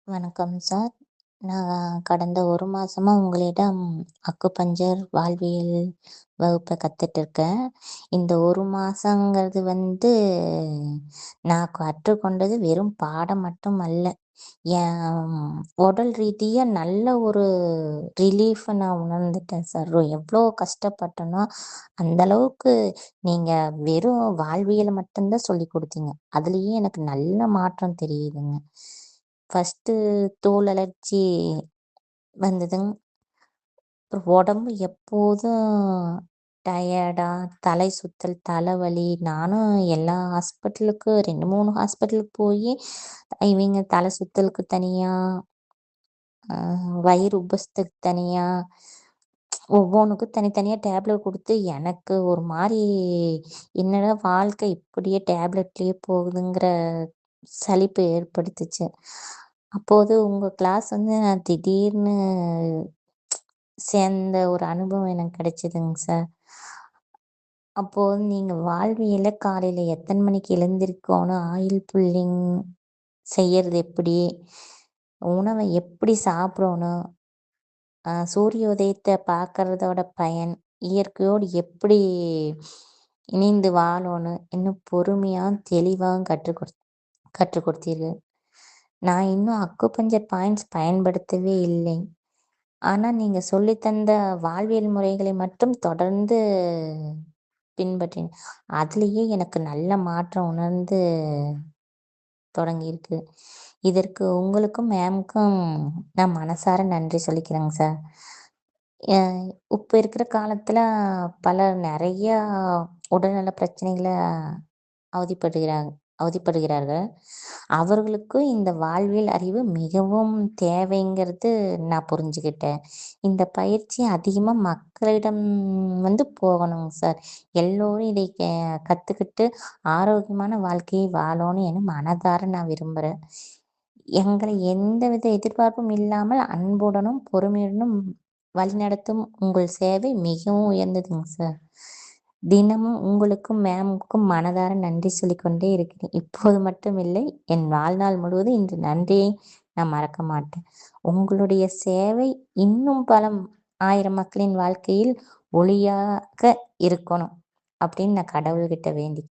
வணக்கம் சார். நான் கடந்த 1 மாசமா உங்களிடம் அக்குபஞ்சர் வாழ்வியல் வகுப்ப கத்துட்டு இருக்கேன். இந்த 1 மாசங்கிறது நான் கற்றுக்கொண்டது வெறும் பாடம் மட்டும் அல்ல. என் உடல் ரீதியா நல்ல ஒரு ரிலீஃப நான் உணர்ந்துட்டேன் சார். எவ்ளோ கஷ்டப்பட்டேனோ, அந்த அளவுக்கு நீங்க வெறும் வாழ்வியல மட்டும் தான் சொல்லிக் குடுத்தீங்க. அதுலயே எனக்கு நல்ல மாற்றம் தெரியுதுங்க. ஃபர்ஸ்ட்டு தோல் அலர்ஜி வந்ததுங்க. அப்புறம் உடம்பு எப்போதும் டயர்டா, தலை சுத்தல், தலைவலி. நானும் எல்லா ஹாஸ்பிட்டலுக்கு 2, 3 ஹாஸ்பிட்டலுக்கு போயி, இவைங்க தலை சுத்தலுக்கு தனியா, அ வயிறு உபசத்துக்கு தனியா, ஒவ்வொன்னுக்கும் தனித்தனியா டேப்லெட் குடுத்து, எனக்கு ஒரு மாரி என்னடா வாழ்க்கை இப்படியே டேப்லெட்லயே போகுதுங்கிற சலிப்பு ஏற்படுத்துச்சு. அப்போது உங்க கிளாஸ் நான் திடீர்னு சேர்ந்த ஒரு அனுபவம் எனக்கு கிடைச்சதுங்க சார். அப்போ நீங்க வாழ்வியல்ல காலையில எத்தன மணிக்கு எழுந்திரிக்கோணும்? ஆயில் புல்லிங் செய்யறது எப்படி? உணவ எப்படி சாப்பிடணும்? சூரிய உதயத்த பார்க்கறதோட பயன், இயற்கையோடு எப்படி இணைந்து வாழணும்? இன்னும் பொறுமையா, தெளிவாவும் கற்றுக் கொடுத்தீர்கள். நான் இன்னும் அக்குபஞ்சர் பாயிண்ட்ஸ் பயன்படுத்தவே இல்லை. ஆனா, நீங்க சொல்லி தந்த வாழ்வியல் முறைகளை மட்டும் தொடர்ந்து பின்பற்றினேன். அதிலேயே எனக்கு நல்ல மாற்றம் உணர்ந்து தொடங்கியிருக்கு. இதற்கு உங்களுக்கும் மேம்க்கும் நான் மனசார நன்றி சொல்லிக்கிறேங்க சார். அ இப்ப இருக்கிற காலத்துல பலர் நெறையா உடல்நல பிரச்சனைகள அவதிப்படுகிறாங்க அவதிப்படுகிறார்கள். அவர்களுக்கும் இந்த வாழ்வியல் அறிவு மிகவும் தேவைங்கிறது நான் புரிஞ்சுக்கிட்டேன். இந்த பயிற்சி அதிகமா மக்களிடம் போகணுங்க சார். எல்லோரும் இதை கத்துக்கிட்டு ஆரோக்கியமான வாழ்க்கையை வாழணும்னு என மனதார நான் விரும்புறேன். எங்களை எந்தவித எதிர்பார்ப்பும் இல்லாமல் அன்புடனும், பொறுமையுடனும் வழிநடத்தும் உங்கள் சேவை மிகவும் உயர்ந்ததுங்க சார். தினமும் உங்களுக்கும் மேம்க்கும் மனதார நன்றி சொல்லிக் கொண்டே இருக்கிறேன். இப்போது மட்டும் இல்லை, என் வாழ்நாள் முழுவதும் இந்த நன்றியை நான் மறக்க மாட்டேன். உங்களுடைய சேவை இன்னும் பல 1000 மக்களின் வாழ்க்கையில் ஒளியாக இருக்கணும் அப்படின்னு நான் கடவுள்கிட்ட வேண்டிக்